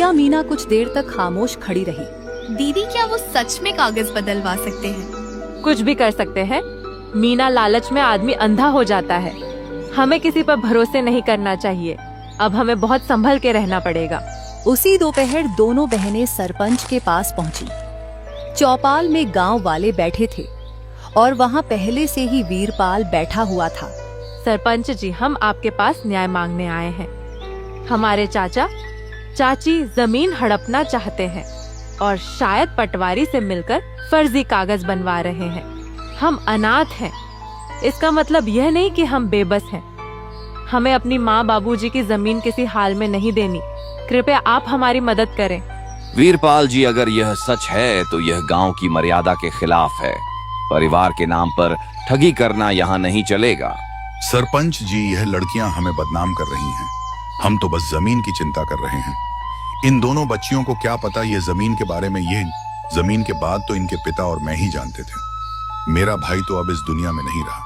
प्रिया मीना कुछ देर तक खामोश खड़ी रही। दीदी, क्या वो सच में कागज बदलवा सकते हैं? कुछ भी कर सकते हैं। मीना, लालच में आदमी अंधा हो जाता है। हमें किसी पर भरोसे नहीं करना चाहिए। अब हमें बहुत संभल के रहना पड़ेगा। उसी दोपहर दोनों बहनें सरपंच के पास पहुंची। चौपाल में गांव वाले बैठे थे और वहां पहले से ही वीरपाल बैठा हुआ था। सरपंच जी, हम आपके पास न्याय मांगने आए हैं। हमारे चाचा चाची जमीन हड़पना चाहते हैं और शायद पटवारी से मिलकर फर्जी कागज बनवा रहे हैं। हम अनाथ हैं। इसका मतलब यह नहीं कि हम बेबस हैं। हमें अपनी माँ बाबूजी की जमीन किसी हाल में नहीं देनी। कृपया आप हमारी मदद करें। वीरपाल जी, अगर यह सच है तो यह गांव की मर्यादा के खिलाफ है। परिवार के नाम पर ठगी करना यहाँ नहीं चलेगा। सरपंच जी, यह लड़कियां हमें बदनाम कर रही हैं। हम तो बस जमीन की चिंता कर रहे हैं। इन दोनों बच्चियों को क्या पता ये जमीन के बारे में। ये जमीन के बाद तो इनके पिता और मैं ही जानते थे। मेरा भाई तो अब इस दुनिया में नहीं रहा,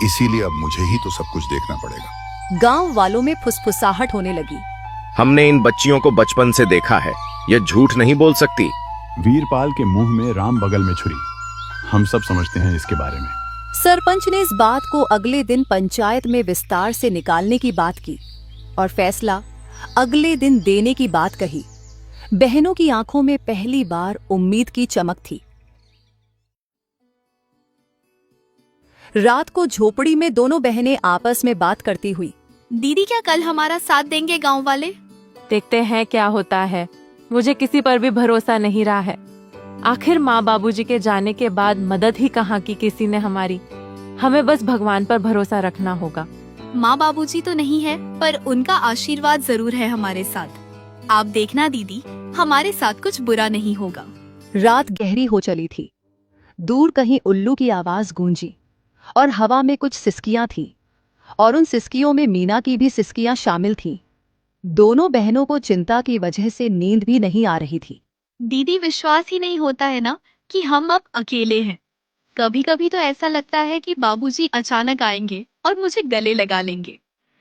इसीलिए अब मुझे ही तो सब कुछ देखना पड़ेगा। गांव वालों में फुसफुसाहट होने लगी। हमने इन बच्चियों को बचपन से देखा है। ये झूठ नहीं बोल सकती। वीरपाल के मुंह में राम बगल में छुरी। हम सब समझते हैं इसके बारे में। सरपंच ने इस बात को अगले दिन पंचायत में विस्तार से निकालने की बात की और फैसला अगले दिन देने की बात कही। बहनों की आंखों में पहली बार उम्मीद की चमक थी। रात को झोपड़ी में दोनों बहनें आपस में बात करती हुई, दीदी, क्या कल हमारा साथ देंगे गांव वाले? देखते हैं क्या होता है। मुझे किसी पर भी भरोसा नहीं रहा है। आखिर माँ बाबूजी के जाने के बाद मदद ही कहाँ की किसी ने हमारी। हमें बस भगवान पर भरोसा रखना होगा। माँ बाबूजी तो नहीं है, पर उनका आशीर्वाद जरूर है हमारे साथ। आप देखना दीदी, हमारे साथ कुछ बुरा नहीं होगा। रात गहरी हो चली थी। दूर कहीं उल्लू की आवाज गूंजी और हवा में कुछ सिसकियां थीं और उन सिसकियों में मीना की भी सिसकियां शामिल थीं। दोनों बहनों को चिंता की वजह से नींद भी नहीं आ रही थी। दीदी, विश्वास ही नहीं होता है ना कि हम अब अकेले हैं। कभी कभी तो ऐसा लगता है कि बाबूजी अचानक आएंगे और मुझे गले लगा लेंगे।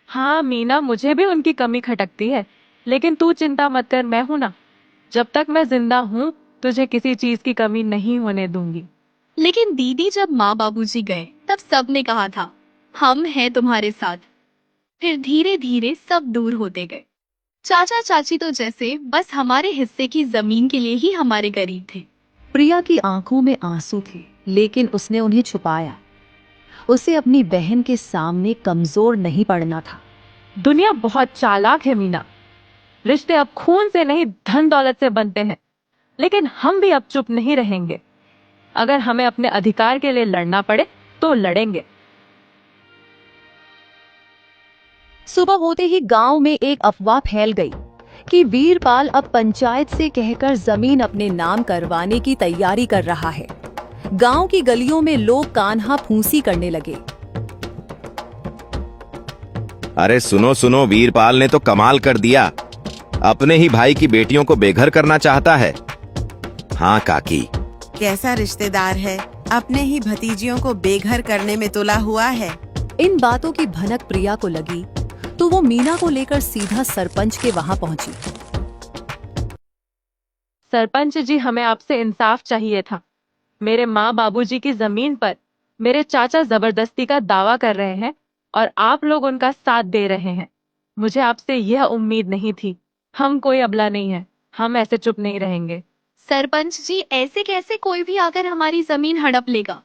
हाँ मीना, मुझे भी उनकी कमी खटकती है, लेकिन तू चिंता मत कर, मैं हूं ना। जब तक मैं जिंदा हूँ तुझे किसी चीज की कमी नहीं होने दूंगी। लेकिन दीदी, जब माँ बाबूजी गए तब सबने कहा था हम हैं तुम्हारे साथ। फिर धीरे धीरे सब दूर होते गए। चाचा चाची तो जैसे बस हमारे हिस्से की जमीन के लिए ही हमारे करीब थे। प्रिया की आंखों में आंसू थे, लेकिन उसने उन्हें छुपाया। उसे अपनी बहन के सामने कमजोर नहीं पड़ना था। दुनिया बहुत चालाक है मीना। रिश्ते अब खून से नहीं धन दौलत से बनते हैं। लेकिन हम भी अब चुप नहीं रहेंगे। अगर हमें अपने अधिकार के लिए लड़ना पड़े तो लड़ेंगे। सुबह होते ही गांव में एक अफवाह फैल गई कि वीरपाल अब पंचायत से कहकर जमीन अपने नाम करवाने की तैयारी कर रहा है। गांव की गलियों में लोग कान्हा फूंसी करने लगे। अरे सुनो सुनो, वीरपाल ने तो कमाल कर दिया। अपने ही भाई की बेटियों को बेघर करना चाहता है। हाँ काकी, कैसा रिश्तेदार है, अपने ही भतीजियों को बेघर करने में तुला हुआ है। इन बातों की भनक प्रिया को लगी तो वो मीना को लेकर सीधा सरपंच के वहां पहुंची। सरपंच जी, हमें आपसे इंसाफ चाहिए था। मेरे माँ बाबूजी की जमीन पर मेरे चाचा जबरदस्ती का दावा कर रहे हैं और आप लोग उनका साथ दे रहे हैं। मुझे आपसे यह उम्मीद नहीं थी। हम कोई अबला नहीं है। हम ऐसे चुप नहीं रहेंगे। सरपंच जी, ऐसे कैसे कोई भी आकर हमारी जमीन हड़प लेगा?